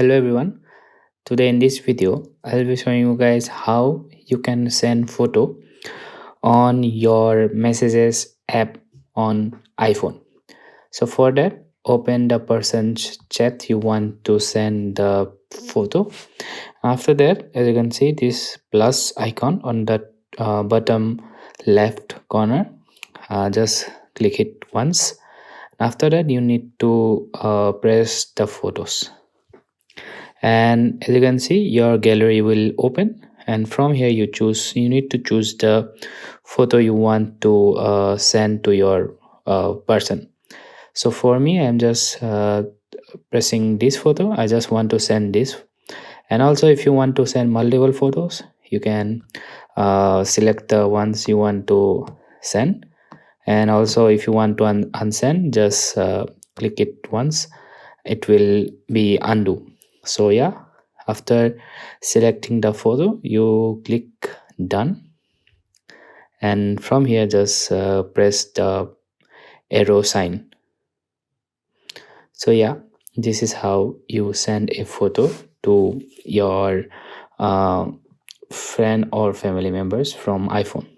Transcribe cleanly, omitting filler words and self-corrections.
Hello everyone. Today in this video, I'll be showing you guys how you can send photo on your messages app on iPhone. So for that, open the person's chat you want to send the photo. After that, as you can see, this plus icon on the bottom left corner. Just click it once. After that, you need to press the photos, and as you can see your gallery will open, and from here you need to choose the photo you want to send to your person. So for me, I'm just pressing this photo. I just want to send this. And also, if you want to send multiple photos, you can select the ones you want to send. And also, if you want to unsend, just click it once. It will be undo. So yeah, after selecting the photo, you click done, and from here just press the arrow sign. So yeah, this is how you send a photo to your uh, friend or family members from iPhone.